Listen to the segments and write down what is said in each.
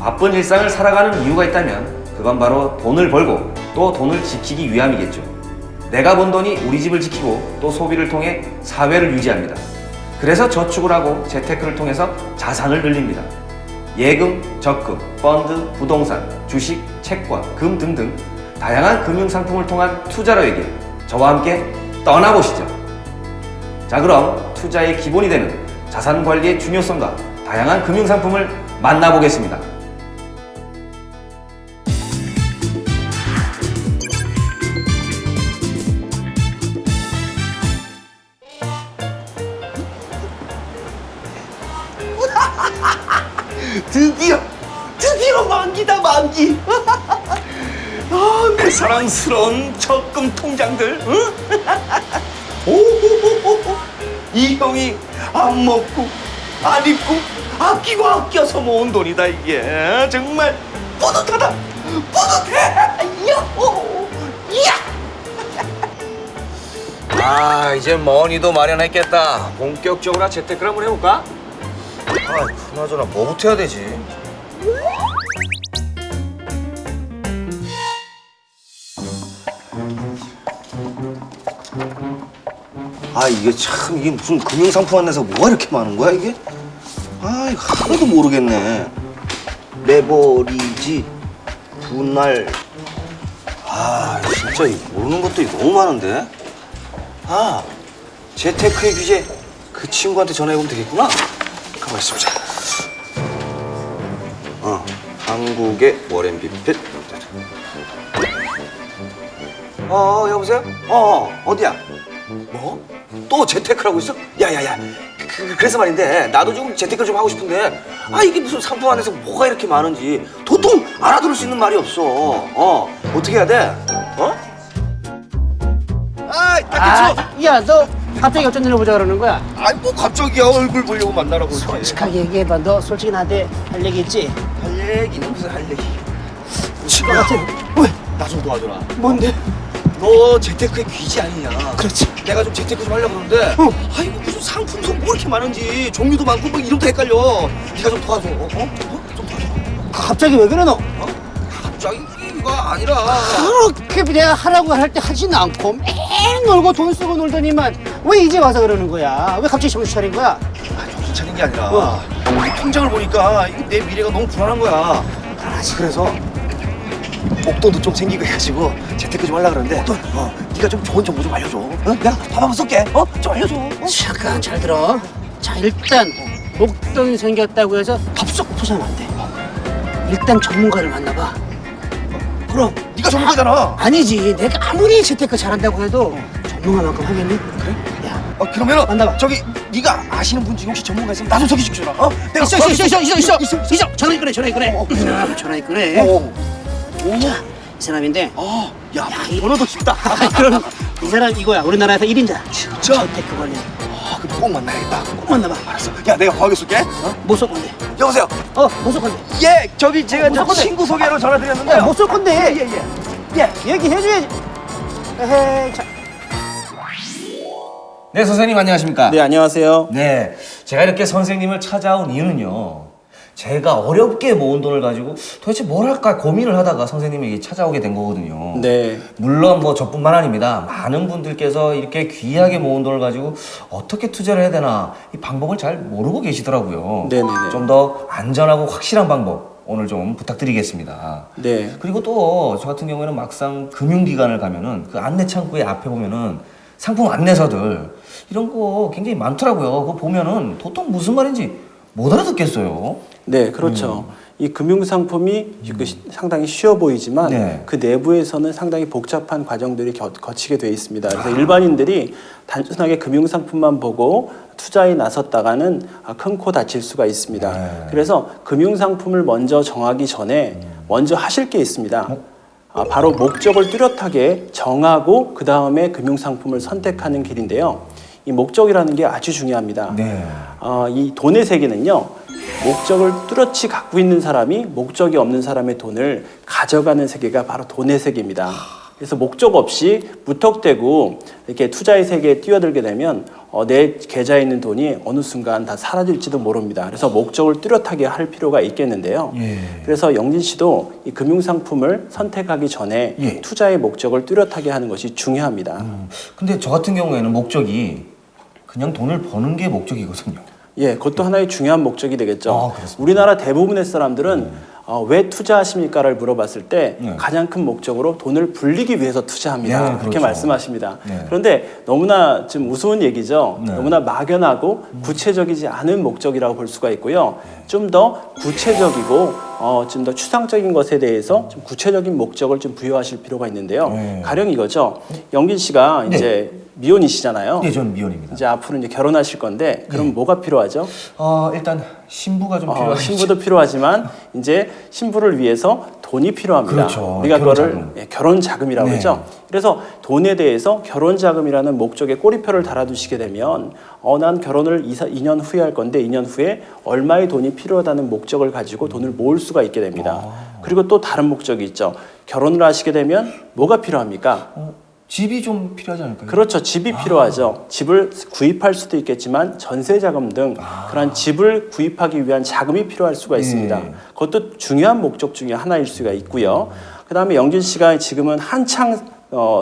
바쁜 일상을 살아가는 이유가 있다면 그건 바로 돈을 벌고 또 돈을 지키기 위함이겠죠. 내가 번 돈이 우리 집을 지키고 또 소비를 통해 사회를 유지합니다. 그래서 저축을 하고 재테크를 통해서 자산을 늘립니다. 예금, 적금, 펀드, 부동산, 주식, 채권, 금 등등 다양한 금융상품을 통한 투자로의 길, 저와 함께 떠나보시죠. 자, 그럼 투자의 기본이 되는 자산관리의 중요성과 다양한 금융상품을 만나보겠습니다. 드디어 만기다, 만기. 아, 내 사랑스러운 적금 통장들. 응? 오호호호호. 이 형이 안 먹고 안 입고 아끼고 아껴서 모은 돈이다, 이게. 정말 뿌듯하다. 뿌듯해. 야호. 야. 아, 이제 머니도 마련했겠다. 본격적으로 재테크를 한번 해볼까? 아, 그나저나 뭐부터 해야 되지? 아, 이게 무슨 금융상품 안내서 뭐가 이렇게 많은 거야, 이게? 아, 이거 하나도 모르겠네. 레버리지, 분할. 아, 진짜 이거 모르는 것들이 너무 많은데? 아, 재테크의 규제, 그 친구한테 전화해보면 되겠구나. 가만 있어보자. 한국의 워렌 비핏. 여보세요? 어디야? 뭐? 또 재테크를 하고 있어? 야야야. 그래서 말인데 나도 좀 재테크를 좀 하고 싶은데 이게 무슨 상품 안에서 뭐가 이렇게 많은지 도통 알아들을 수 있는 말이 없어. 어떻게 해야 돼? 야, 너 갑자기 어쩐 일로 보자 그러는 거야? 뭐 갑자기야 얼굴 보려고 만나라고 그러지. 솔직하게 얘기해봐. 너 솔직히 나한테 할 얘기 있지? 할 얘기는 무슨 할 얘기. 친구 같은. 왜? 나 좀 도와줘라. 뭔데? 너 재테크의 귀지 아니냐? 그렇지. 내가 좀 재테크 좀 하려고 그러는데 아이고 무슨 상품도 뭐 이렇게 많은지 종류도 많고 뭐 이름도 헷갈려. 네가 좀 도와줘. 좀 도와줘. 갑자기 왜 그래 너? 갑자기가 아니라 그렇게 내가 하라고 할 때 하진 않고 맹 놀고 돈 쓰고 놀더니만 왜 이제 와서 그러는 거야? 왜 갑자기 정신 차린 거야? 정신 차린 게 아니라 이 통장을 보니까 이게 내 미래가 너무 불안한 거야. 불안하지. 그래서 목돈도 좀 생기고 해가지고 재테크 좀 하려고 그러는데 네가 좀 좋은 정보 좀 알려줘. 내가 밥 한번 쏠게. 좀 알려줘. 잠깐 잘 들어. 자, 일단 목돈이 생겼다고 해서 덥석 투자는 안 돼. 일단 전문가를 만나봐. 그럼 네가 전문가잖아. 아니지. 내가 아무리 재테크 잘한다고 해도 전문가만큼 하겠니? 그래? 야, 그러면은 만나봐. 저기 네가 아시는 분 중에 혹시 전문가 있으면 나 좀 소개시켜줘라. 내가 있어. 전화기 꺼내. 전화기 꺼내. 자, 이 사람인데. 야, 번호도 쉽다. 그럼 이 사람 이거야. 우리나라에서 1인자. 진짜? 재테크 관련. 그럼 꼭 만나야겠다. 꼭 만나봐. 알았어. 야, 내가 과하게 쏠게. 못 쏠 건데. 여보세요. 못 쏠 건데. 예, 저기 제가 못 쏠 건데. 친구 소개로 전화드렸는데요. 못 쏠 건데. 예. 얘기해줘야지. 에헤이, 자. 네, 선생님 안녕하십니까? 네, 안녕하세요. 네, 제가 이렇게 선생님을 찾아온 이유는요. 제가 어렵게 모은 돈을 가지고 도대체 뭘 할까 고민을 하다가 선생님에게 찾아오게 된 거거든요. 네. 물론 뭐 저뿐만 아닙니다. 많은 분들께서 이렇게 귀하게 모은 돈을 가지고 어떻게 투자를 해야 되나 이 방법을 잘 모르고 계시더라고요. 네네네. 좀 더 안전하고 확실한 방법 오늘 좀 부탁드리겠습니다. 네. 그리고 또 저 같은 경우에는 막상 금융기관을 가면은 그 안내 창구에 앞에 보면은 상품 안내서들 이런 거 굉장히 많더라고요. 그거 보면은 도통 무슨 말인지 못 알아듣겠어요. 네, 그렇죠. 이 금융상품이 상당히 쉬워 보이지만 네. 그 내부에서는 상당히 복잡한 과정들이 거치게 돼 있습니다. 그래서 일반인들이 단순하게 금융상품만 보고 투자에 나섰다가는 큰 코 다칠 수가 있습니다. 네. 그래서 금융상품을 먼저 정하기 전에 먼저 하실 게 있습니다. 바로 목적을 뚜렷하게 정하고 그 다음에 금융상품을 선택하는 길인데요. 이 목적이라는 게 아주 중요합니다. 네. 이 돈의 세계는요. 목적을 뚜렷이 갖고 있는 사람이 목적이 없는 사람의 돈을 가져가는 세계가 바로 돈의 세계입니다. 그래서 목적 없이 무턱대고 이렇게 투자의 세계에 뛰어들게 되면 내 계좌에 있는 돈이 어느 순간 다 사라질지도 모릅니다. 그래서 목적을 뚜렷하게 할 필요가 있겠는데요. 그래서 영진 씨도 이 금융상품을 선택하기 전에 투자의 목적을 뚜렷하게 하는 것이 중요합니다. 근데 저 같은 경우에는 목적이 그냥 돈을 버는 게 목적이거든요. 예, 그것도 하나의 중요한 목적이 되겠죠. 그렇습니다. 우리나라 대부분의 사람들은 왜 투자하십니까를 물어봤을 때 가장 큰 목적으로 돈을 불리기 위해서 투자합니다. 네, 그렇게 그렇죠. 말씀하십니다. 네. 그런데 너무나 좀 우스운 얘기죠. 네. 너무나 막연하고 구체적이지 않은 목적이라고 볼 수가 있고요. 좀 더 구체적이고 좀 더 추상적인 것에 대해서 좀 구체적인 목적을 좀 부여하실 필요가 있는데요. 가령 이거죠. 영진 씨가 이제 미혼이시잖아요. 네, 저는 미혼입니다. 이제 앞으로 이제 결혼하실 건데 그럼 뭐가 필요하죠? 일단 신부가 좀 필요하죠. 신부도 필요하지만 이제 신부를 위해서 돈이 필요합니다. 그렇죠. 우리가 결혼 그거를 자금. 결혼 자금이라고 네. 하죠. 그래서 돈에 대해서 결혼 자금이라는 목적에 꼬리표를 달아두시게 되면 난 결혼을 2년 후에 할 건데 2년 후에 얼마의 돈이 필요하다는 목적을 가지고 돈을 모을 수가 있게 됩니다. 그리고 또 다른 목적이 있죠. 결혼을 하시게 되면 뭐가 필요합니까? 집이 좀 필요하지 않을까요? 그렇죠. 집이 필요하죠. 집을 구입할 수도 있겠지만 전세 자금 등 그런 집을 구입하기 위한 자금이 필요할 수가 있습니다. 그것도 중요한 목적 중에 하나일 수가 있고요. 그다음에 영진 씨가 지금은 한창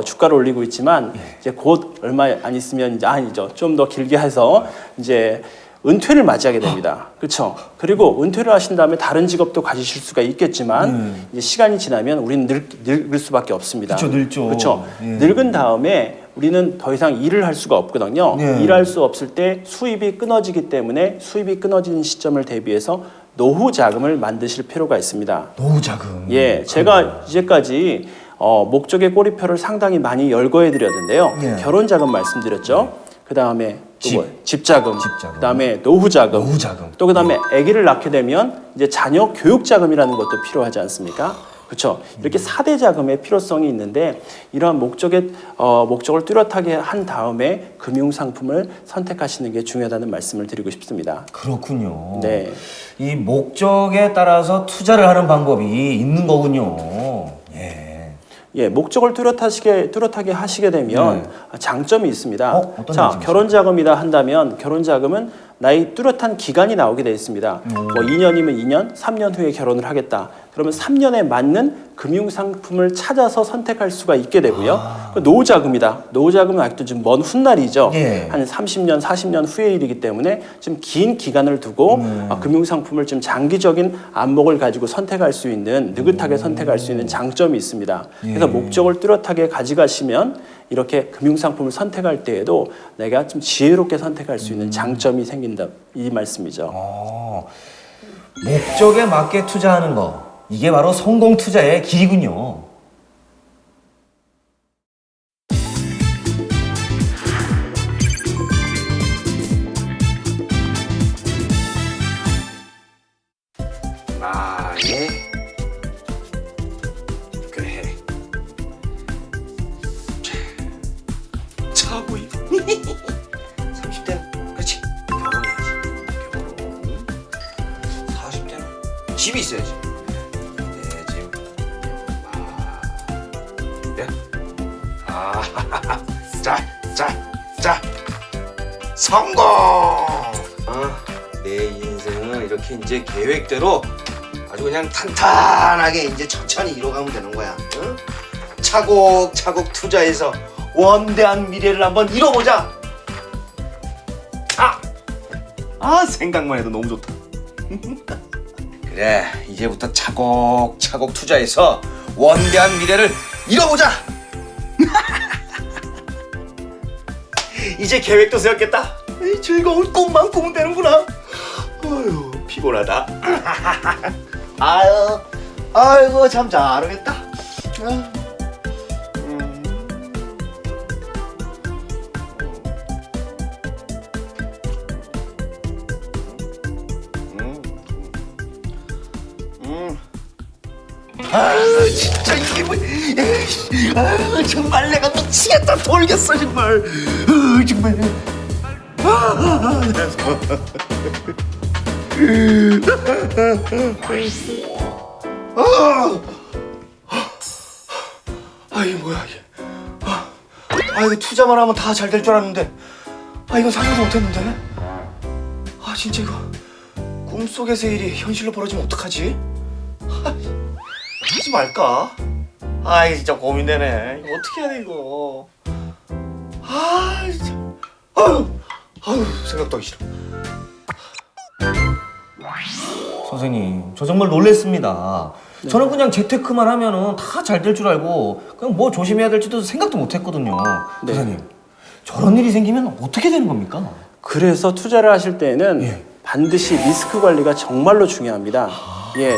주가를 올리고 있지만 이제 곧 얼마 안 있으면 이제 아니죠. 좀 더 길게 해서 이제 은퇴를 맞이하게 됩니다. 그렇죠. 그리고 은퇴를 하신 다음에 다른 직업도 가지실 수가 있겠지만 이제 시간이 지나면 우리는 늙을 수밖에 없습니다. 그렇죠, 늙죠. 그렇죠. 예. 늙은 다음에 우리는 더 이상 일을 할 수가 없거든요. 예. 일할 수 없을 때 수입이 끊어지기 때문에 수입이 끊어지는 시점을 대비해서 노후 자금을 만드실 필요가 있습니다. 노후 자금. 예, 제가 이제까지 목적의 꼬리표를 상당히 많이 열거해 드렸는데요. 예. 결혼 자금 말씀드렸죠. 그 다음에 집 자금, 집 자금. 그 다음에 노후 자금, 노후 자금. 또 그 다음에 아기를 낳게 되면 이제 자녀 교육 자금이라는 것도 필요하지 않습니까? 그렇죠. 이렇게 4대 자금의 필요성이 있는데 이러한 목적을 뚜렷하게 한 다음에 금융 상품을 선택하시는 게 중요하다는 말씀을 드리고 싶습니다. 그렇군요. 네. 이 목적에 따라서 투자를 하는 방법이 있는 거군요. 예. 예, 목적을 뚜렷하게 하시게 되면 장점이 있습니다. 어떤 자, 장점이 결혼 자금이다 한다면 결혼 자금은 나의 뚜렷한 기간이 나오게 되어 있습니다. 뭐 2년이면 2년, 3년 후에 결혼을 하겠다. 그러면 3년에 맞는 금융 상품을 찾아서 선택할 수가 있게 되고요. 노후 자금이다. 노후 자금은 아직도 좀 먼 훗날이죠. 예. 한 30년, 40년 후의 일이기 때문에 좀 긴 기간을 두고 금융 상품을 좀 장기적인 안목을 가지고 선택할 수 있는 느긋하게 선택할 수 있는 장점이 있습니다. 그래서 목적을 뚜렷하게 가져가시면 이렇게 금융 상품을 선택할 때에도 내가 좀 지혜롭게 선택할 수 있는 장점이 생긴다 이 말씀이죠. 목적에 맞게 투자하는 거. 이게 바로 성공 투자의 길이군요. 예. 그래. 차고이. 30대는 그렇지. 결혼해야지. 결혼. 40대는 집이 있어야지. 내 집. 네? 자. 성공! 내 인생은 이렇게 이제 계획대로 아주 그냥 탄탄하게 이제 천천히 이뤄가면 되는 거야. 응? 차곡차곡 투자해서 원대한 미래를 한번 이뤄보자. 생각만 해도 너무 좋다. 그래, 이제부터 차곡차곡 투자해서 원대한 미래를 이뤄보자. 이제 계획도 세웠겠다. 즐거운 꿈만 꾸면 되는구나. 아유, 피곤하다. 아이고 참 잘하겠다. 아유 진짜 이게 뭐, 아유 정말 내가 미치겠다. 돌겠어 정말. 정말. 아 이게 뭐야 이게? 이거 투자만 하면 다 잘 될 줄 알았는데 이건 상상도 못했는데. 진짜 이거 꿈속에서의 일이 현실로 벌어지면 어떡하지? 하지 말까? 이거 진짜 고민되네. 이거 어떻게 해야 돼 이거? 진짜. 아유 생각도 하기 싫어. 선생님, 저 정말 놀랬습니다. 저는 그냥 재테크만 하면은 다 잘 될 줄 알고 그냥 뭐 조심해야 될지도 생각도 못 했거든요. 네. 선생님, 저런 일이 생기면 어떻게 되는 겁니까? 그래서 투자를 하실 때에는 예. 반드시 리스크 관리가 정말로 중요합니다.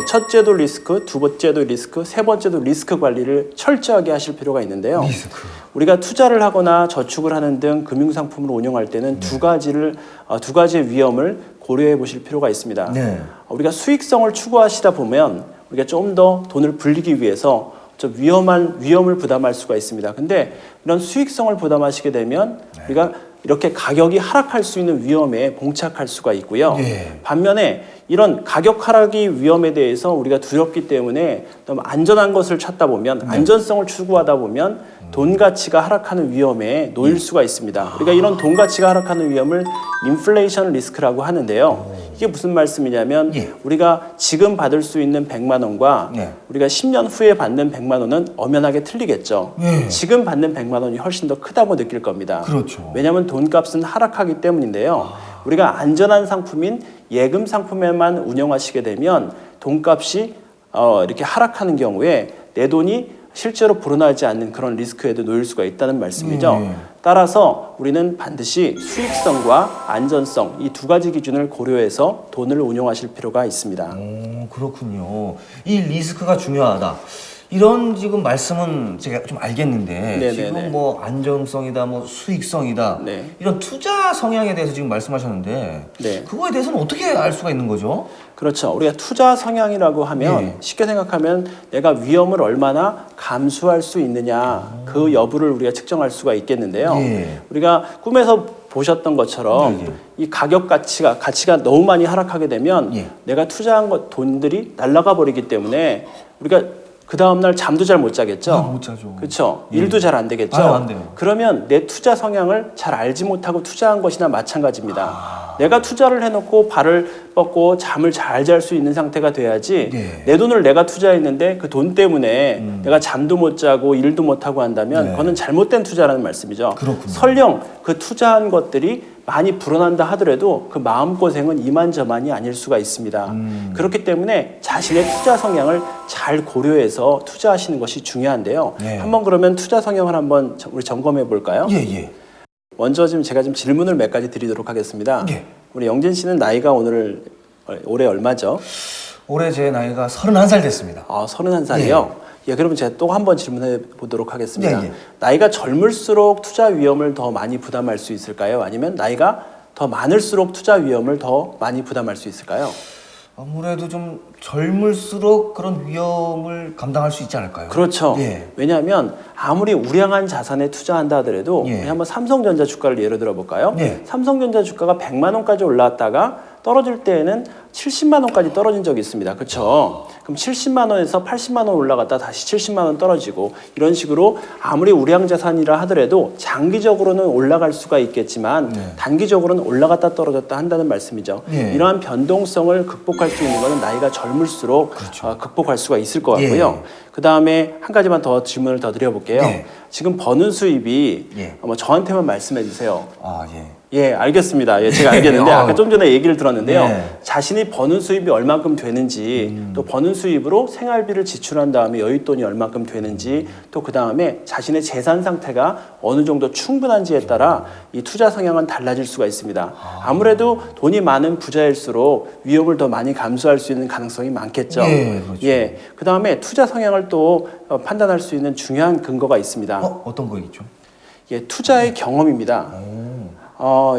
첫째도 리스크, 두 번째도 리스크, 세 번째도 리스크 관리를 철저하게 하실 필요가 있는데요. 리스크. 우리가 투자를 하거나 저축을 하는 등 금융상품을 운용할 때는 두 가지의 위험을 고려해 보실 필요가 있습니다. 네. 우리가 수익성을 추구하시다 보면 우리가 좀 더 돈을 불리기 위해서 좀 위험을 부담할 수가 있습니다. 근데 이런 수익성을 부담하시게 되면 우리가 이렇게 가격이 하락할 수 있는 위험에 봉착할 수가 있고요. 반면에 이런 가격 하락의 위험에 대해서 우리가 두렵기 때문에 너무 안전한 것을 찾다 보면 안전성을 추구하다 보면 돈 가치가 하락하는 위험에 놓일 수가 있습니다. 우리가 이런 돈 가치가 하락하는 위험을 인플레이션 리스크라고 하는데요. 이게 무슨 말씀이냐면 우리가 지금 받을 수 있는 100만 원과 우리가 10년 후에 받는 100만 원은 엄연하게 틀리겠죠. 지금 받는 100만 원이 훨씬 더 크다고 느낄 겁니다. 그렇죠. 왜냐하면 돈값은 하락하기 때문인데요. 우리가 안전한 상품인 예금 상품에만 운영하시게 되면 돈값이 이렇게 하락하는 경우에 내 돈이 실제로 불어나지 않는 그런 리스크에도 놓일 수가 있다는 말씀이죠. 따라서 우리는 반드시 수익성과 안전성 이 두 가지 기준을 고려해서 돈을 운용하실 필요가 있습니다. 그렇군요. 이 리스크가 중요하다. 이런 지금 말씀은 제가 좀 알겠는데 네네네. 지금 뭐 안정성이다, 뭐 수익성이다 네. 이런 투자 성향에 대해서 지금 말씀하셨는데 네. 그거에 대해서는 어떻게 알 수가 있는 거죠? 그렇죠. 우리가 투자 성향이라고 하면 쉽게 생각하면 내가 위험을 얼마나 감수할 수 있느냐 그 여부를 우리가 측정할 수가 있겠는데요. 우리가 꿈에서 보셨던 것처럼 이 가격 가치가 너무 많이 하락하게 되면 내가 투자한 돈들이 날아가 버리기 때문에 우리가 그 다음날 잠도 잘 못 자겠죠. 못 자죠. 그렇죠. 일도 잘 안 되겠죠. 안 돼요. 그러면 내 투자 성향을 잘 알지 못하고 투자한 것이나 마찬가지입니다. 내가 투자를 해놓고 발을 뻗고 잠을 잘 잘 수 있는 상태가 돼야지 내 돈을 내가 투자했는데 그 돈 때문에 내가 잠도 못 자고 일도 못 하고 한다면 그거는 잘못된 투자라는 말씀이죠. 그렇군요. 설령 그 투자한 것들이 많이 불어난다 하더라도 그 마음고생은 이만저만이 아닐 수가 있습니다. 그렇기 때문에 자신의 투자 성향을 잘 고려해서 투자하시는 것이 중요한데요. 한번 그러면 투자 성향을 한번 우리 점검해 볼까요? 먼저 지금 제가 좀 질문을 몇 가지 드리도록 하겠습니다. 우리 영진 씨는 나이가 올해 얼마죠? 올해 제 나이가 31살 됐습니다. 31살이요? 그러면 제가 또 한 번 질문해 보도록 하겠습니다. 나이가 젊을수록 투자 위험을 더 많이 부담할 수 있을까요? 아니면 나이가 더 많을수록 투자 위험을 더 많이 부담할 수 있을까요? 아무래도 좀 젊을수록 그런 위험을 감당할 수 있지 않을까요? 그렇죠. 왜냐하면 아무리 우량한 자산에 투자한다 하더라도 우리 한번 삼성전자 주가를 예로 들어 볼까요? 삼성전자 주가가 100만 원까지 올라왔다가 떨어질 때에는 70만 원까지 떨어진 적이 있습니다. 그렇죠? 그럼 70만 원에서 80만 원 올라갔다 다시 70만 원 떨어지고 이런 식으로 아무리 우량 자산이라 하더라도 장기적으로는 올라갈 수가 있겠지만 단기적으로는 올라갔다 떨어졌다 한다는 말씀이죠. 이러한 변동성을 극복할 수 있는 것은 나이가 젊을수록 극복할 수가 있을 것 같고요. 그 다음에 한 가지만 더 질문을 더 드려볼게요. 지금 버는 수입이 저한테만 말씀해 주세요. 알겠습니다. 제가 알겠는데 아까 좀 전에 얘기를 들었는데요. 자신이 버는 수입이 얼만큼 되는지 또 버는 수입으로 생활비를 지출한 다음에 여윳돈이 얼만큼 되는지 또 그 다음에 자신의 재산 상태가 어느 정도 충분한지에 따라 이 투자 성향은 달라질 수가 있습니다. 아무래도 돈이 많은 부자일수록 위험을 더 많이 감수할 수 있는 가능성이 많겠죠. 그 다음에 투자 성향을 또 판단할 수 있는 중요한 근거가 있습니다. 어떤 거 있죠? 투자의 경험입니다.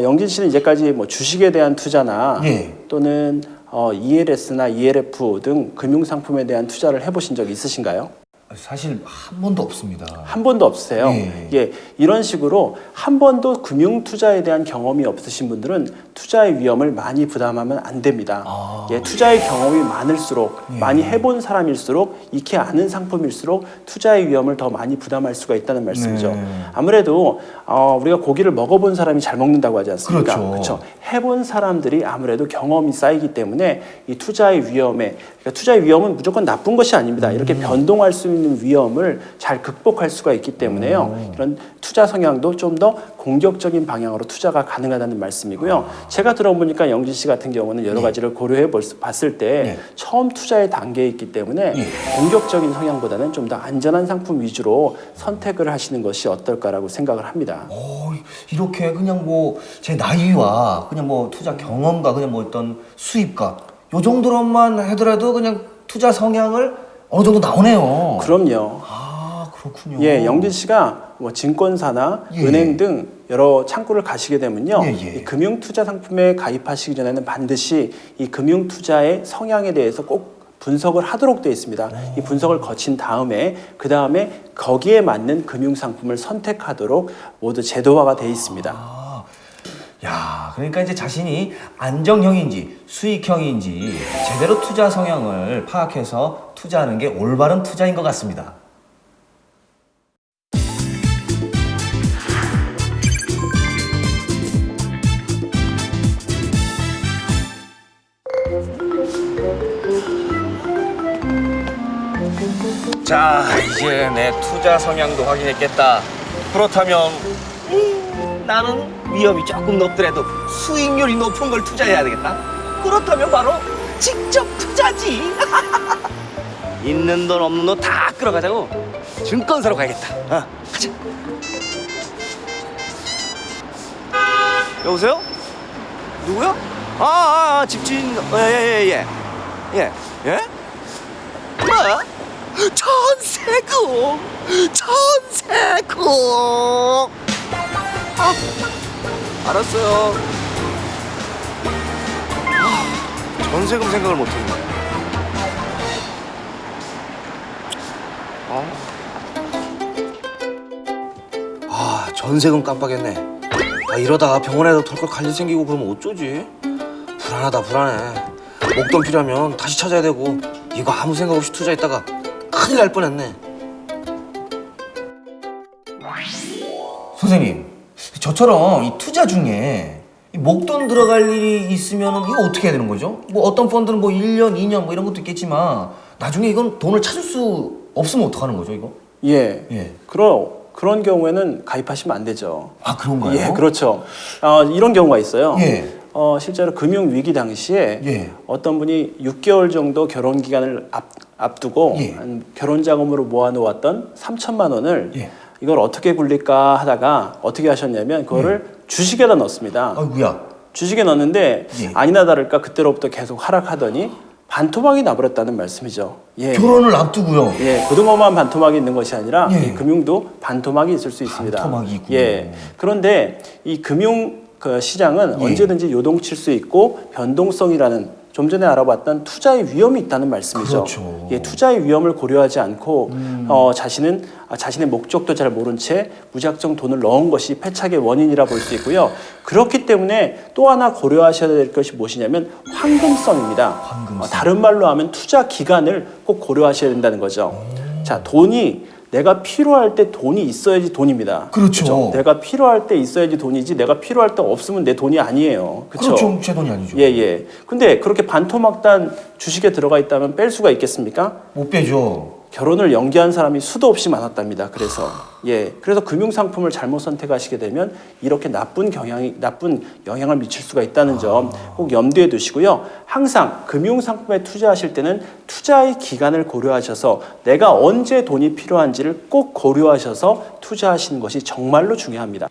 영진 씨는 이제까지 뭐 주식에 대한 투자나 또는 ELS나 ELF 등 금융상품에 대한 투자를 해보신 적이 있으신가요? 사실 한 번도 없습니다. 한 번도 없으세요? 예. 예, 이런 식으로 한 번도 금융 투자에 대한 경험이 없으신 분들은 투자의 위험을 많이 부담하면 안 됩니다. 예, 투자의 경험이 많을수록 많이 해본 사람일수록 익히 아는 상품일수록 투자의 위험을 더 많이 부담할 수가 있다는 말씀이죠. 아무래도 우리가 고기를 먹어본 사람이 잘 먹는다고 하지 않습니까? 그렇죠. 해본 사람들이 아무래도 경험이 쌓이기 때문에 이 투자의 위험에, 그러니까 투자의 위험은 무조건 나쁜 것이 아닙니다. 이렇게 변동할 수 있는 위험을 잘 극복할 수가 있기 때문에요. 이런 투자 성향도 좀 더 공격적인 방향으로 투자가 가능하다는 말씀이고요. 제가 들어보니까 영진 씨 같은 경우는 여러 가지를 고려해 봤을 때 처음 투자의 단계에 있기 때문에 공격적인 성향보다는 좀 더 안전한 상품 위주로 선택을 하시는 것이 어떨까라고 생각을 합니다. 이렇게 그냥 뭐 제 나이와 그냥 뭐 투자 경험과 그냥 뭐 어떤 수입과 요 정도로만 하더라도 그냥 투자 성향을 어느 정도 나오네요. 그럼요. 아, 그렇군요. 예, 영진 씨가 뭐 증권사나 예. 은행 등 여러 창구를 가시게 되면요. 예, 예. 이 금융 투자 상품에 가입하시기 전에는 반드시 이 금융 투자의 성향에 대해서 꼭 분석을 하도록 되어 있습니다. 이 분석을 거친 다음에 그 다음에 거기에 맞는 금융 상품을 선택하도록 모두 제도화가 되어 있습니다. 야, 그러니까 이제 자신이 안정형인지 수익형인지 제대로 투자 성향을 파악해서 투자하는 게 올바른 투자인 것 같습니다. 자, 이제 내 투자 성향도 확인했겠다. 그렇다면 나는 위험이 조금 높더라도 수익률이 높은 걸 투자해야 되겠다. 그렇다면 바로 직접 투자지. 있는 돈 없는 돈 다 끌어가자고 증권사로 가야겠다. 가자. 여보세요? 누구요? 집주인. 예. 뭐? 전세금. 알았어요. 전세금 생각을 못했네. 전세금 깜빡했네. 이러다가 병원에도 덜컥 갈 일 생기고 그러면 어쩌지? 불안해. 목돈 필요하면 다시 찾아야 되고 이거 아무 생각 없이 투자했다가 큰일 날 뻔했네. 선생님, 저처럼 이 투자 중에 이 목돈 들어갈 일이 있으면 이거 어떻게 해야 되는 거죠? 뭐 어떤 펀드는 뭐 1년, 2년 뭐 이런 것도 있겠지만 나중에 이건 돈을 찾을 수 없으면 어떡하는 거죠, 이거? 예. 그런 경우에는 가입하시면 안 되죠. 아, 그런가요? 예, 그렇죠. 이런 경우가 있어요. 예. 실제로 금융 위기 당시에 예. 어떤 분이 6개월 정도 결혼 기간을 앞두고 예. 한 결혼 자금으로 모아놓았던 3천만 원을 예. 이걸 어떻게 굴릴까 하다가 어떻게 하셨냐면 그거를 주식에다 넣었습니다. 아이고야. 주식에 넣었는데 예. 아니나 다를까 그때로부터 계속 하락하더니 반토막이 나버렸다는 말씀이죠. 예. 결혼을 앞두고요. 예, 고등어만 반토막이 있는 것이 아니라 예. 이 금융도 반토막이 있을 수 있습니다. 반토막이 있군요. 예. 그런데 이 금융 시장은 예. 언제든지 요동칠 수 있고 변동성이라는 좀 전에 알아봤던 투자의 위험이 있다는 말씀이죠. 그렇죠. 예, 투자의 위험을 고려하지 않고 자신의 목적도 잘 모른 채 무작정 돈을 넣은 것이 패착의 원인이라 볼 수 있고요. 그렇기 때문에 또 하나 고려하셔야 될 것이 무엇이냐면 황금성입니다. 황금성. 다른 말로 하면 투자 기간을 꼭 고려하셔야 된다는 거죠. 자, 돈이 내가 필요할 때 돈이 있어야지 돈입니다. 그렇죠. 내가 필요할 때 있어야지 돈이지 내가 필요할 때 없으면 내 돈이 아니에요. 그렇죠. 제 돈이 아니죠. 예. 근데 그렇게 반토막단 주식에 들어가 있다면 뺄 수가 있겠습니까? 못 빼죠. 결혼을 연기한 사람이 수도 없이 많았답니다. 그래서 금융 상품을 잘못 선택하시게 되면 이렇게 나쁜 영향을 미칠 수가 있다는 점 꼭 염두에 두시고요. 항상 금융 상품에 투자하실 때는 투자의 기간을 고려하셔서 내가 언제 돈이 필요한지를 꼭 고려하셔서 투자하시는 것이 정말로 중요합니다.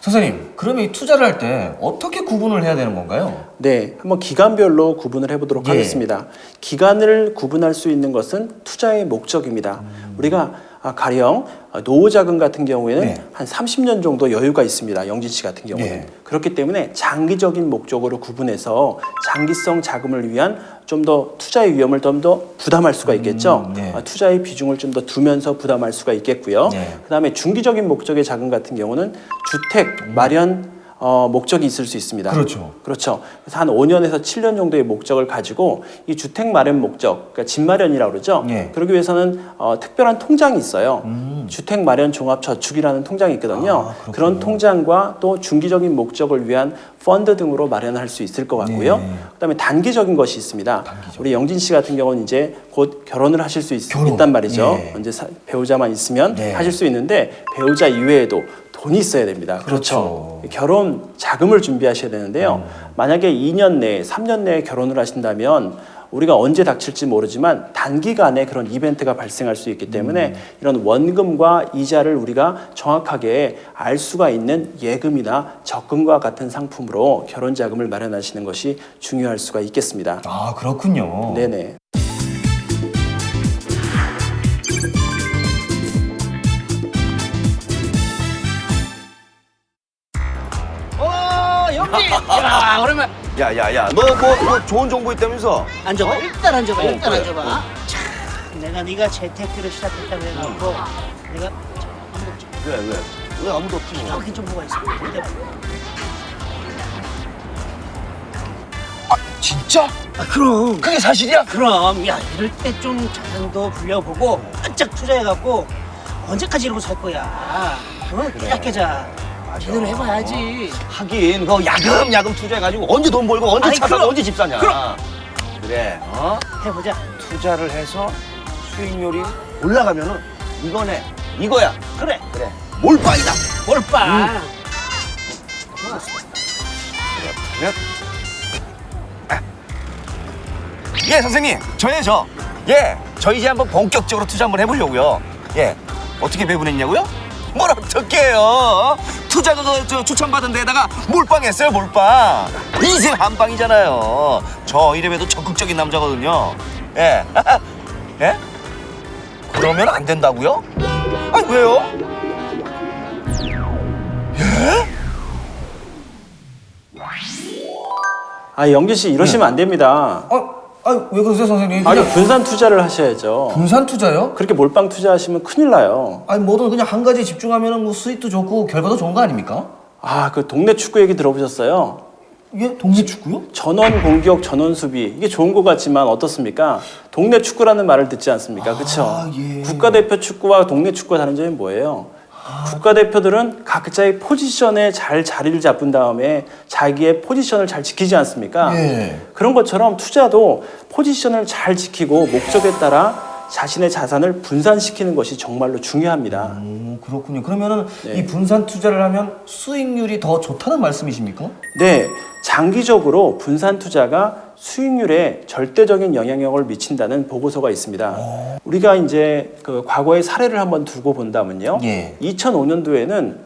선생님, 그러면 이 투자를 할 때 어떻게 구분을 해야 되는 건가요? 네, 한번 기간별로 구분을 해보도록 예. 하겠습니다. 기간을 구분할 수 있는 것은 투자의 목적입니다. 우리가 가령 노후 자금 같은 경우에는 네. 한 30년 정도 여유가 있습니다. 영진 씨 같은 경우는. 네. 그렇기 때문에 장기적인 목적으로 구분해서 장기성 자금을 위한 좀 더 투자의 위험을 좀 더 부담할 수가 있겠죠. 네. 투자의 비중을 좀 더 두면서 부담할 수가 있겠고요. 네. 그다음에 중기적인 목적의 자금 같은 경우는 주택 마련 목적이 있을 수 있습니다. 그렇죠. 그렇죠. 그래서 한 5년에서 7년 정도의 목적을 가지고 이 주택 마련 목적, 그러니까 집 마련이라고 그러죠. 예. 그러기 위해서는 특별한 통장이 있어요. 주택 마련 종합 저축이라는 통장이 있거든요. 그렇군요. 그런 통장과 또 중기적인 목적을 위한 펀드 등으로 마련할 수 있을 것 같고요. 네. 그다음에 단기적인 것이 있습니다. 우리 영진 씨 같은 경우는 이제 곧 결혼을 하실 수 있단 말이죠. 예. 이제 배우자만 있으면 네. 하실 수 있는데 배우자 이외에도 돈이 있어야 됩니다. 그렇죠. 결혼 자금을 준비하셔야 되는데요. 만약에 2년 내에, 3년 내에 결혼을 하신다면 우리가 언제 닥칠지 모르지만 단기간에 그런 이벤트가 발생할 수 있기 때문에 이런 원금과 이자를 우리가 정확하게 알 수가 있는 예금이나 적금과 같은 상품으로 결혼 자금을 마련하시는 것이 중요할 수가 있겠습니다. 아, 그렇군요. 네네. 영진! 야, 오랜만. 야야야, 너 뭐 좋은 정보 있다면서? 앉아봐. 일단 앉아봐. 일단 앉아봐. 참, 내가 네가 재테크를 시작했다고 해갖고 내가 한번 좀 왜 아무도 없지 뭐? 정확히 정보가 있어. 진짜? 아, 그럼. 그게 사실이야? 그럼. 야, 이럴 때 좀 자산도 불려보고 바짝 투자해갖고 언제까지 이러고 살 거야. 그건 깨작깨작 제대로 해봐야지. 하긴 그 야금야금 투자해가지고 언제 돈 벌고 언제 아니, 차 사고 그럼. 언제 집 사냐? 그럼. 그래, 해보자. 투자를 해서 수익률이 올라가면은 이거네, 이거야. 그래. 그래, 몰빵이다. 몰빵. 그러면 예, 선생님, 저예요. 예, 저 이제 한번 본격적으로 투자 한번 해보려고요. 예, 어떻게 배분했냐고요? 뭘 어떻게 해요? 투자 그거 추천받은 데다가 몰빵했어요, 몰빵. 인생 한방이잖아요. 저 이래봬도 적극적인 남자거든요. 예, 예? 그러면 안 된다고요? 아니, 왜요? 영진 씨 이러시면 안 됩니다. 왜 그러세요, 선생님? 아니 분산 투자를 하셔야죠. 분산 투자요? 그렇게 몰빵 투자하시면 큰일 나요. 아니 뭐든 그냥 한 가지에 집중하면 뭐 수익도 좋고 결과도 좋은 거 아닙니까? 그 동네 축구 얘기 들어보셨어요? 예? 동네 축구요? 전원 공격, 전원 수비. 이게 좋은 것 같지만 어떻습니까? 동네 축구라는 말을 듣지 않습니까? 그렇죠? 예. 국가대표 축구와 동네 축구가 다른 점이 뭐예요? 국가대표들은 각자의 포지션에 잘 자리를 잡은 다음에 자기의 포지션을 잘 지키지 않습니까? 예. 그런 것처럼 투자도 포지션을 잘 지키고 목적에 따라 자신의 자산을 분산시키는 것이 정말로 중요합니다. 그렇군요. 그러면은 이 분산 투자를 하면 수익률이 더 좋다는 말씀이십니까? 네, 장기적으로 분산 투자가 수익률에 절대적인 영향력을 미친다는 보고서가 있습니다. 우리가 이제 그 과거의 사례를 한번 두고 본다면요. 예. 2005년도에는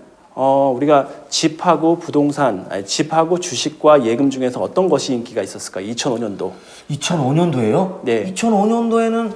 우리가 집하고 부동산, 집하고 주식과 예금 중에서 어떤 것이 인기가 있었을까요? 2005년도. 2005년도에요? 네. 2005년도에는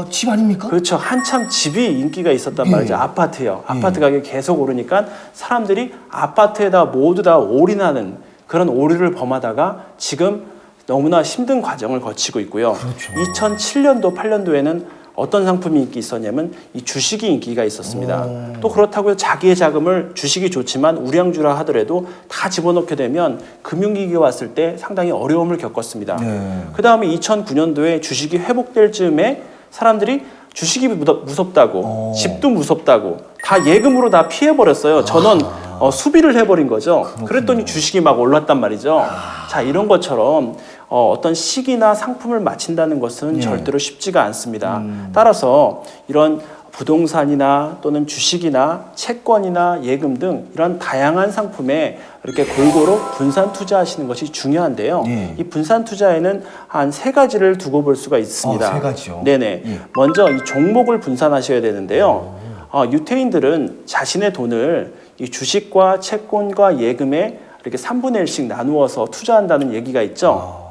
집 아닙니까? 그렇죠. 한참 집이 인기가 있었단 말이죠. 아파트요. 아파트 가격이 계속 오르니까 사람들이 아파트에다 모두 다 올인하는 그런 오류를 범하다가 지금 너무나 힘든 과정을 거치고 있고요. 그렇죠. 2007년도, 8년도에는 어떤 상품이 인기 있었냐면 이 주식이 인기가 있었습니다. 또 그렇다고 자기의 자금을 주식이 좋지만 우량주라 하더라도 다 집어넣게 되면 금융위기가 왔을 때 상당히 어려움을 겪었습니다. 네. 그 다음에 2009년도에 주식이 회복될 즈음에 사람들이 주식이 무섭다고 집도 무섭다고 다 예금으로 다 피해버렸어요. 전원 수비를 해버린 거죠. 그랬더니 주식이 막 올랐단 말이죠. 자, 이런 것처럼 어떤 시기나 상품을 맞춘다는 것은 절대로 쉽지가 않습니다. 따라서 이런 부동산이나 또는 주식이나 채권이나 예금 등 이런 다양한 상품에 이렇게 골고루 분산 투자하시는 것이 중요한데요. 네. 이 분산 투자에는 한 3가지를 두고 볼 수가 있습니다. 3가지요? 네네. 예. 먼저 이 종목을 분산하셔야 되는데요. 유태인들은 자신의 돈을 이 주식과 채권과 예금에 이렇게 3분의 1씩 나누어서 투자한다는 얘기가 있죠.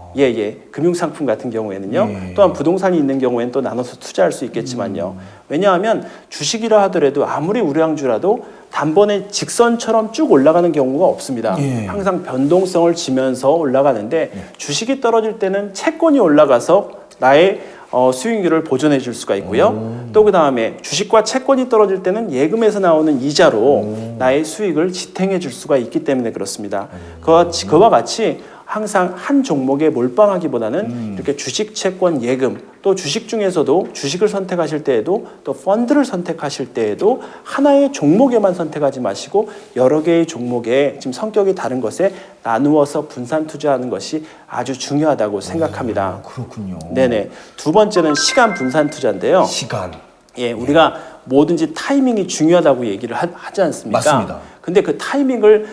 금융상품 같은 경우에는요. 예. 또한 부동산이 있는 경우에는 또 나눠서 투자할 수 있겠지만요. 왜냐하면 주식이라 하더라도 아무리 우량주라도 단번에 직선처럼 쭉 올라가는 경우가 없습니다. 예. 항상 변동성을 지면서 올라가는데 주식이 떨어질 때는 채권이 올라가서 나의 수익률을 보존해 줄 수가 있고요. 또 그 다음에 주식과 채권이 떨어질 때는 예금에서 나오는 이자로 나의 수익을 지탱해 줄 수가 있기 때문에 그렇습니다. 그와 같이 항상 한 종목에 몰빵하기보다는 이렇게 주식, 채권, 예금 또 주식 중에서도 주식을 선택하실 때에도 또 펀드를 선택하실 때에도 하나의 종목에만 선택하지 마시고 여러 개의 종목에 지금 성격이 다른 것에 나누어서 분산 투자하는 것이 아주 중요하다고 생각합니다. 그렇군요. 네네. 두 번째는 시간 분산 투자인데요. 시간. 예, 우리가 뭐든지 타이밍이 중요하다고 얘기를 하지 않습니까? 맞습니다. 근데 그 타이밍을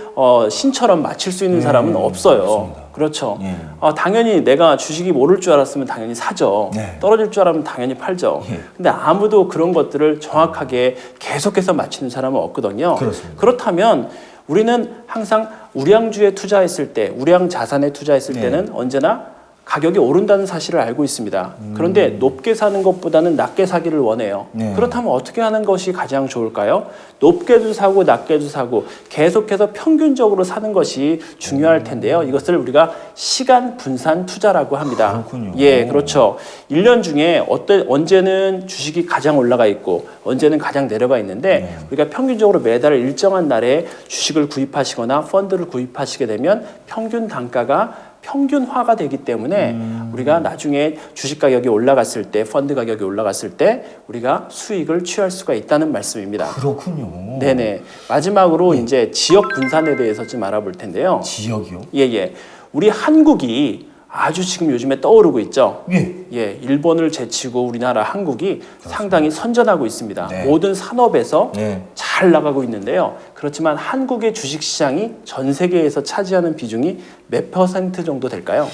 신처럼 맞출 수 있는 사람은 없어요. 맞습니다. 그렇죠. 예. 당연히 내가 주식이 오를 줄 알았으면 당연히 사죠. 네. 떨어질 줄 알았으면 당연히 팔죠. 예. 근데 아무도 그런 것들을 정확하게 계속해서 맞추는 사람은 없거든요. 그렇습니다. 그렇다면 우리는 항상 우량주에 투자했을 때, 우량 자산에 투자했을 네. 때는 언제나 가격이 오른다는 사실을 알고 있습니다. 그런데 높게 사는 것보다는 낮게 사기를 원해요. 네. 그렇다면 어떻게 하는 것이 가장 좋을까요? 높게도 사고 낮게도 사고 계속해서 평균적으로 사는 것이 중요할 텐데요. 이것을 우리가 시간 분산 투자라고 합니다. 그렇군요. 예, 그렇죠. 1년 중에 언제는 주식이 가장 올라가 있고 언제는 가장 내려가 있는데 우리가 평균적으로 매달 일정한 날에 주식을 구입하시거나 펀드를 구입하시게 되면 평균 단가가 평균화가 되기 때문에 우리가 나중에 주식 가격이 올라갔을 때, 펀드 가격이 올라갔을 때 우리가 수익을 취할 수가 있다는 말씀입니다. 그렇군요. 네네. 마지막으로 이제 지역 분산에 대해서 좀 알아볼 텐데요. 지역이요? 예예. 우리 한국이 아주 지금 요즘에 떠오르고 있죠. 예. 예, 일본을 제치고 우리나라 한국이 상당히 선전하고 있습니다. 네. 모든 산업에서 네. 잘 나가고 있는데요. 그렇지만 한국의 주식 시장이 전 세계에서 차지하는 비중이 몇 % 정도 될까요?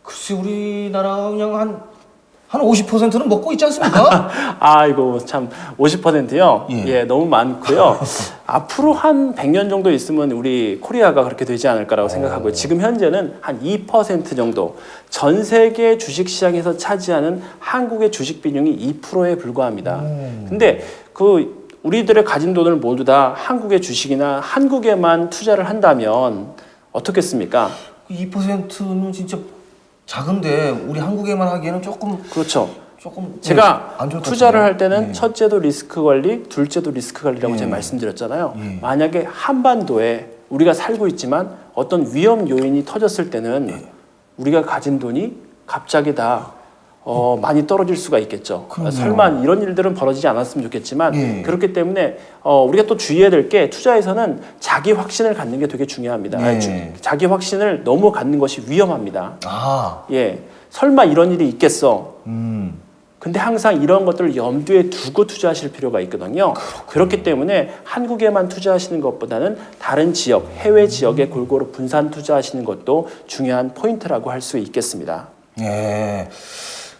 글쎄 우리나라 그냥 한 50%는 먹고 있지 않습니까? 아이고 참 50%요. 예. 예, 너무 많고요. 앞으로 한 100년 정도 있으면 우리 코리아가 그렇게 되지 않을까라고 생각하고요. 지금 현재는 한 2% 정도 전 세계 주식 시장에서 차지하는 한국의 주식 비중이 2%에 불과합니다. 근데 우리들의 가진 돈을 모두 다 한국의 주식이나 한국에만 투자를 한다면 어떻겠습니까? 2%는 진짜 작은데 우리 한국에만 하기에는 조금 그렇죠. 조금 제가 안 좋을 것 투자를 같은데요? 할 때는 예. 첫째도 리스크 관리, 둘째도 리스크 관리라고 예. 제가 말씀드렸잖아요. 예. 만약에 한반도에 우리가 살고 있지만 어떤 위험 요인이 터졌을 때는 예. 우리가 가진 돈이 갑자기 다 많이 떨어질 수가 있겠죠. 그럼요. 설마 이런 일들은 벌어지지 않았으면 좋겠지만 예. 그렇기 때문에 우리가 또 주의해야 될 게 투자에서는 자기 확신을 갖는 게 되게 중요합니다. 예. 자기 확신을 너무 갖는 것이 위험합니다. 아, 예, 설마 이런 일이 있겠어. 근데 항상 이런 것들을 염두에 두고 투자하실 필요가 있거든요. 그렇기 때문에 한국에만 투자하시는 것보다는 다른 지역, 해외 지역에 골고루 분산 투자하시는 것도 중요한 포인트라고 할 수 있겠습니다. 예,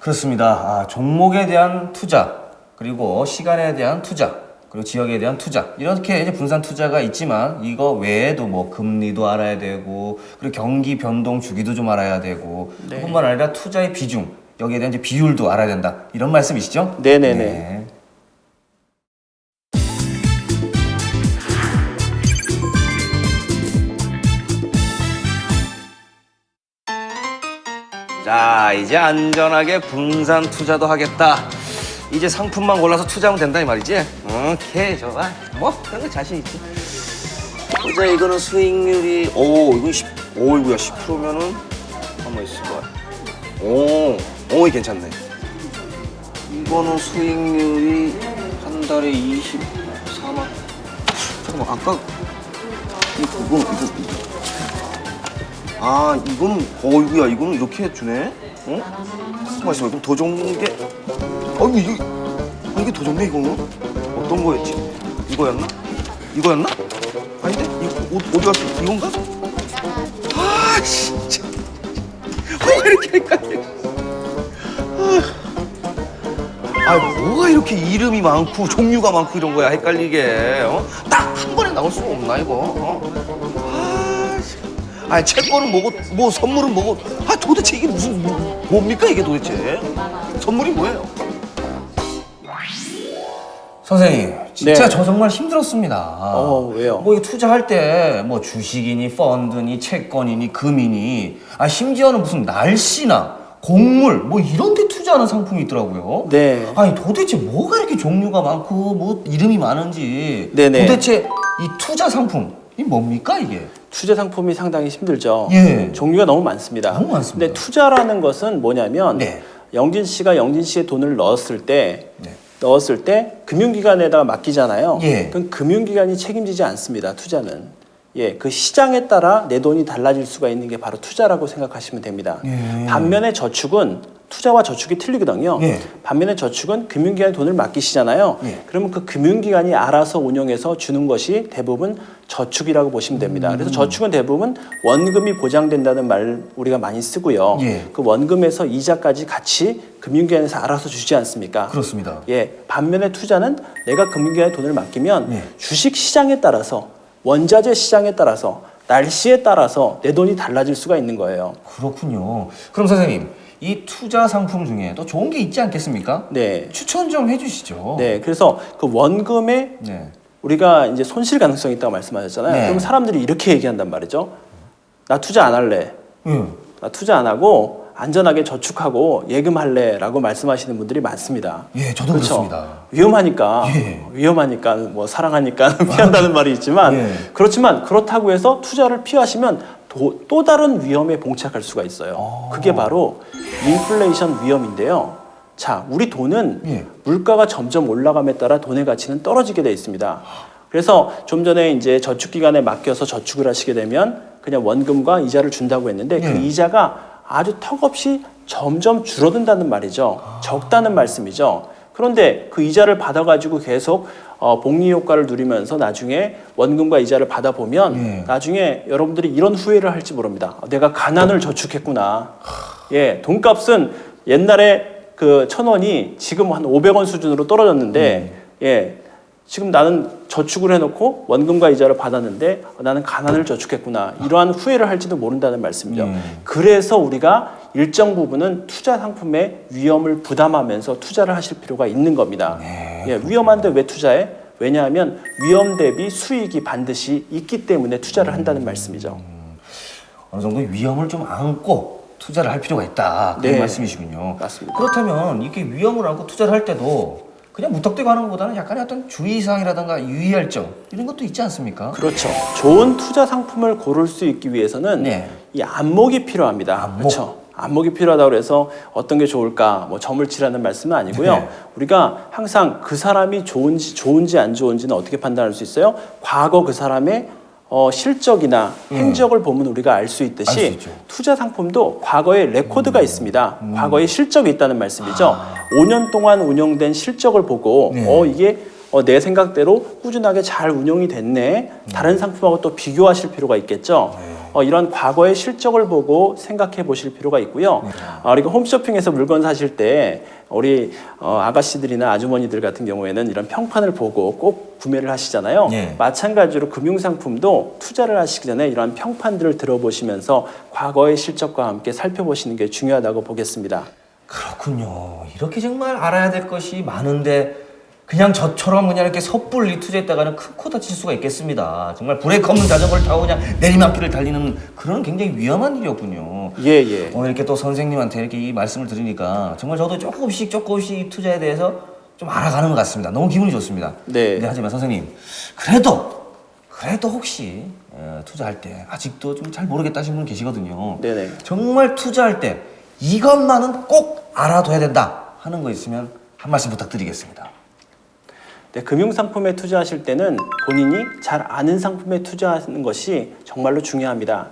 그렇습니다. 종목에 대한 투자, 그리고 시간에 대한 투자, 그리고 지역에 대한 투자, 이렇게 이제 분산 투자가 있지만 이거 외에도 뭐 금리도 알아야 되고 그리고 경기 변동 주기도 좀 알아야 되고 네. 그뿐만 아니라 투자의 비중, 여기에 대한 이제 비율도 알아야 된다. 이런 말씀이시죠? 네네네. 네. 자, 이제 안전하게 분산 투자도 하겠다. 이제 상품만 골라서 투자하면 된다 이 말이지? 오케이, 좋아. 뭐 그런 거 자신 있지. 보자, 이거는 수익률이 이건 10%이고요. 10%면은 한번 있을 거야. 이거 괜찮네. 이거는 수익률이 한 달에 24만. 잠깐만, 아까 이거. 아, 이거는 이거야, 이거는 이렇게 주네. 어? 잠깐만 있어봐. 그럼 더 좋은 게 이게 더 좋네. 이거는 어떤 거였지? 이거였나? 아닌데? 이거 어디 갔어? 이건가? 아, 진짜 뭐가 이렇게 헷갈려. 뭐가 이렇게 이름이 많고 종류가 많고 이런 거야, 헷갈리게. 딱 한 번에 나올 수가 없나 이거? 채권은 뭐고, 뭐 선물은 뭐고, 도대체 이게 뭡니까 이게 도대체? 선물이 뭐예요? 선생님, 진짜 네. 저 정말 힘들었습니다. 왜요? 뭐 이거 투자할 때 뭐 주식이니 펀드니 채권이니 금이니 심지어는 무슨 날씨나 곡물 뭐 이런 데 투자하는 상품이 있더라고요. 네. 아니 도대체 뭐가 이렇게 종류가 많고 뭐 이름이 많은지 네네. 도대체 이 투자 상품 이 뭡니까 이게? 투자 상품이 상당히 힘들죠. 예. 종류가 너무 많습니다. 너무 많습니다. 근데 투자라는 것은 뭐냐면 네. 영진 씨가 영진 씨의 돈을 넣었을 때 네. 금융기관에다가 맡기잖아요. 예. 그럼 금융기관이 책임지지 않습니다. 투자는. 예, 그 시장에 따라 내 돈이 달라질 수가 있는 게 바로 투자라고 생각하시면 됩니다. 예. 반면에 저축은 투자와 저축이 틀리거든요. 예. 반면에 저축은 금융기관에 돈을 맡기시잖아요. 예. 그러면 그 금융기관이 알아서 운영해서 주는 것이 대부분 저축이라고 보시면 됩니다. 그래서 저축은 대부분 원금이 보장된다는 말 우리가 많이 쓰고요. 예. 그 원금에서 이자까지 같이 금융기관에서 알아서 주지 않습니까? 그렇습니다. 예, 반면에 투자는 내가 금융기관에 돈을 맡기면 예. 주식 시장에 따라서 원자재 시장에 따라서 날씨에 따라서 내 돈이 달라질 수가 있는 거예요. 그렇군요. 그럼 선생님, 이 투자 상품 중에 또 좋은 게 있지 않겠습니까? 네. 추천 좀 해주시죠. 네, 그래서 그 원금에 네. 우리가 이제 손실 가능성이 있다고 말씀하셨잖아요. 네. 그럼 사람들이 이렇게 얘기한단 말이죠. 나 투자 안 할래. 나 투자 안 하고 안전하게 저축하고 예금할래라고 말씀하시는 분들이 많습니다. 예, 저도 그렇죠? 그렇습니다. 위험하니까 뭐 사랑하니까 피한다는 말이 있지만 예. 그렇지만 그렇다고 해서 투자를 피하시면 또 다른 위험에 봉착할 수가 있어요. 그게 바로 인플레이션 위험인데요. 자, 우리 돈은 예. 물가가 점점 올라감에 따라 돈의 가치는 떨어지게 돼 있습니다. 그래서 좀 전에 이제 저축기관에 맡겨서 저축을 하시게 되면 그냥 원금과 이자를 준다고 했는데 그 예. 이자가 아주 턱없이 점점 줄어든다는 말이죠. 적다는 말씀이죠. 그런데 그 이자를 받아가지고 계속 복리 효과를 누리면서 나중에 원금과 이자를 받아보면 예. 나중에 여러분들이 이런 후회를 할지 모릅니다. 내가 가난을 저축했구나. 예, 돈값은 옛날에 그 1,000원이 지금 한 500원 수준으로 떨어졌는데 예, 지금 나는 저축을 해놓고 원금과 이자를 받았는데 나는 가난을 저축했구나. 이러한 후회를 할지도 모른다는 말씀이죠. 그래서 우리가 일정 부분은 투자 상품의 위험을 부담하면서 투자를 하실 필요가 있는 겁니다. 예, 위험한데 왜 투자해? 왜냐하면 위험 대비 수익이 반드시 있기 때문에 투자를 한다는 말씀이죠. 어느 정도 위험을 좀 안고 투자를 할 필요가 있다. 그런 네. 말씀이시군요. 맞습니다. 그렇다면 이렇게 위험을 안고 투자를 할 때도 그냥 무턱대고 하는 것보다는 약간의 어떤 주의사항이라든가 유의할 점 이런 것도 있지 않습니까? 그렇죠. 좋은 투자 상품을 고를 수 있기 위해서는 네. 이 안목이 필요합니다. 안목. 그렇죠. 안목이 필요하다고 해서 어떤 게 좋을까 뭐 점을 치라는 말씀은 아니고요. 네. 우리가 항상 그 사람이 좋은지 안 좋은지는 어떻게 판단할 수 있어요? 과거 그 사람의 실적이나 행적을 보면 우리가 알 수 알 수 있듯이 있죠. 투자 상품도 과거에 레코드가 있습니다. 과거에 실적이 있다는 말씀이죠. 5년 동안 운영된 실적을 보고 네. 이게 내 생각대로 꾸준하게 잘 운영이 됐네. 다른 상품하고 또 비교하실 필요가 있겠죠. 이런 과거의 실적을 보고 생각해 보실 필요가 있고요. 그리고 홈쇼핑에서 물건 사실 때 우리 아가씨들이나 아주머니들 같은 경우에는 이런 평판을 보고 꼭 구매를 하시잖아요. 네. 마찬가지로 금융상품도 투자를 하시기 전에 이러한 평판들을 들어보시면서 과거의 실적과 함께 살펴보시는 게 중요하다고 보겠습니다. 그렇군요. 이렇게 정말 알아야 될 것이 많은데 그냥 저처럼 그냥 이렇게 섣불리 투자했다가는 큰 코 다칠 수가 있겠습니다. 정말 브레이크 없는 자전거를 타고 그냥 내리막길을 달리는 그런 굉장히 위험한 일이었군요. 예. 오늘 이렇게 또 선생님한테 이렇게 이 말씀을 들으니까 정말 저도 조금씩 이 투자에 대해서 좀 알아가는 것 같습니다. 너무 기분이 좋습니다. 네. 하지만 선생님, 그래도 혹시 투자할 때 아직도 좀 잘 모르겠다 하시는 분 계시거든요. 네네. 정말 투자할 때 이것만은 꼭 알아둬야 된다 하는 거 있으면 한 말씀 부탁드리겠습니다. 네, 금융상품에 투자하실 때는 본인이 잘 아는 상품에 투자하는 것이 정말로 중요합니다.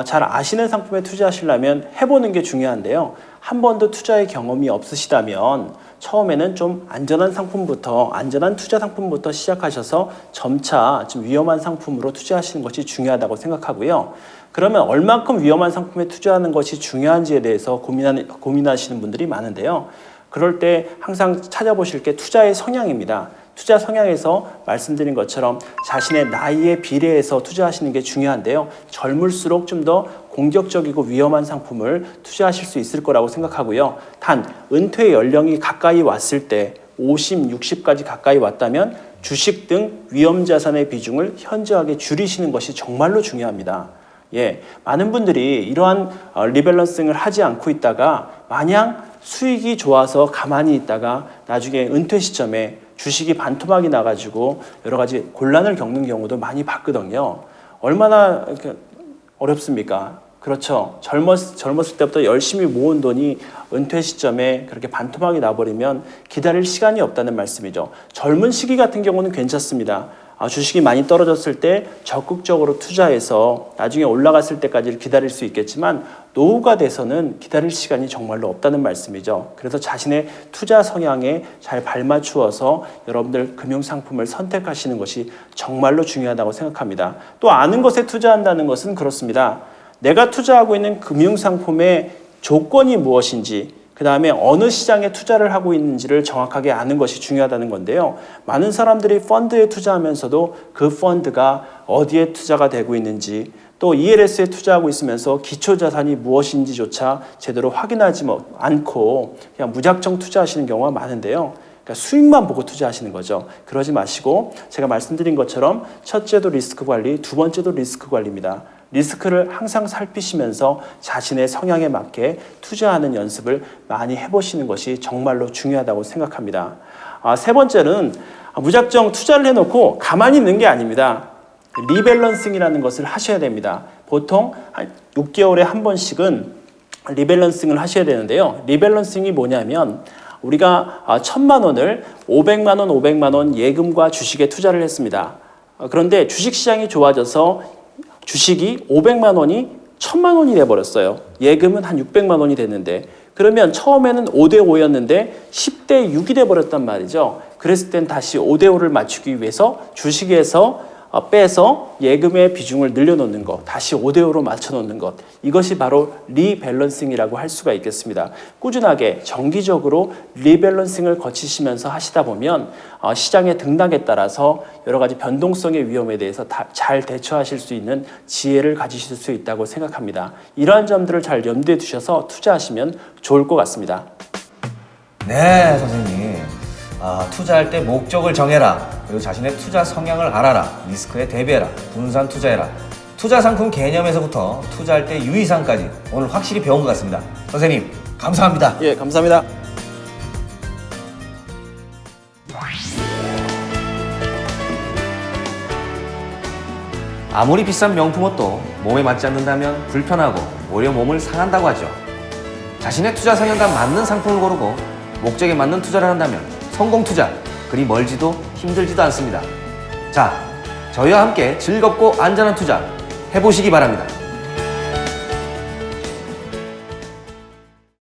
잘 아시는 상품에 투자하시려면 해보는 게 중요한데요. 한 번도 투자의 경험이 없으시다면 처음에는 좀 안전한 투자 상품부터 시작하셔서 점차 좀 위험한 상품으로 투자하시는 것이 중요하다고 생각하고요. 그러면 얼만큼 위험한 상품에 투자하는 것이 중요한지에 대해서 고민하시는 분들이 많은데요. 그럴 때 항상 찾아보실 게 투자의 성향입니다. 투자 성향에서 말씀드린 것처럼 자신의 나이에 비례해서 투자하시는 게 중요한데요. 젊을수록 좀 더 공격적이고 위험한 상품을 투자하실 수 있을 거라고 생각하고요. 단 은퇴 연령이 가까이 왔을 때 50, 60까지 가까이 왔다면 주식 등 위험 자산의 비중을 현저하게 줄이시는 것이 정말로 중요합니다. 예, 많은 분들이 이러한 리밸런싱을 하지 않고 있다가 마냥 수익이 좋아서 가만히 있다가 나중에 은퇴 시점에 주식이 반토막이 나가지고 여러 가지 곤란을 겪는 경우도 많이 봤거든요. 얼마나 어렵습니까? 그렇죠. 젊었을 때부터 열심히 모은 돈이 은퇴 시점에 그렇게 반토막이 나버리면 기다릴 시간이 없다는 말씀이죠. 젊은 시기 같은 경우는 괜찮습니다. 주식이 많이 떨어졌을 때 적극적으로 투자해서 나중에 올라갔을 때까지 기다릴 수 있겠지만 노후가 돼서는 기다릴 시간이 정말로 없다는 말씀이죠. 그래서 자신의 투자 성향에 잘 발맞추어서 여러분들 금융상품을 선택하시는 것이 정말로 중요하다고 생각합니다. 또 아는 것에 투자한다는 것은 그렇습니다. 내가 투자하고 있는 금융상품의 조건이 무엇인지, 그 다음에 어느 시장에 투자를 하고 있는지를 정확하게 아는 것이 중요하다는 건데요. 많은 사람들이 펀드에 투자하면서도 그 펀드가 어디에 투자가 되고 있는지, 또 ELS에 투자하고 있으면서 기초자산이 무엇인지조차 제대로 확인하지 않고 그냥 무작정 투자하시는 경우가 많은데요. 그러니까 수익만 보고 투자하시는 거죠. 그러지 마시고 제가 말씀드린 것처럼 첫째도 리스크 관리, 두 번째도 리스크 관리입니다. 리스크를 항상 살피시면서 자신의 성향에 맞게 투자하는 연습을 많이 해보시는 것이 정말로 중요하다고 생각합니다. 세 번째는 무작정 투자를 해놓고 가만히 있는 게 아닙니다. 리밸런싱이라는 것을 하셔야 됩니다. 보통 한 6개월에 한 번씩은 리밸런싱을 하셔야 되는데요. 리밸런싱이 뭐냐면 우리가 1,000만 원을 500만 원, 500만 원 예금과 주식에 투자를 했습니다. 그런데 주식시장이 좋아져서 주식이 500만 원이 1,000만 원이 돼버렸어요. 예금은 한 600만 원이 됐는데 그러면 처음에는 5대5였는데 10대6이 돼버렸단 말이죠. 그랬을 땐 다시 5대5를 맞추기 위해서 주식에서 빼서 예금의 비중을 늘려놓는 것, 다시 5대5로 맞춰놓는 것, 이것이 바로 리밸런싱이라고 할 수가 있겠습니다. 꾸준하게 정기적으로 리밸런싱을 거치시면서 하시다 보면 시장의 등락에 따라서 여러 가지 변동성의 위험에 대해서 잘 대처하실 수 있는 지혜를 가지실 수 있다고 생각합니다. 이러한 점들을 잘 염두에 두셔서 투자하시면 좋을 것 같습니다. 네, 선생님. 투자할 때 목적을 정해라. 그리고 자신의 투자 성향을 알아라. 리스크에 대비해라. 분산 투자해라. 투자 상품 개념에서부터 투자할 때 유의사항까지 오늘 확실히 배운 것 같습니다. 선생님, 감사합니다. 예, 감사합니다. 아무리 비싼 명품 옷도 몸에 맞지 않는다면 불편하고 오히려 몸을 상한다고 하죠. 자신의 투자 성향과 맞는 상품을 고르고 목적에 맞는 투자를 한다면 성공 투자, 그리 멀지도 힘들지도 않습니다. 자, 저희와 함께 즐겁고 안전한 투자 해보시기 바랍니다.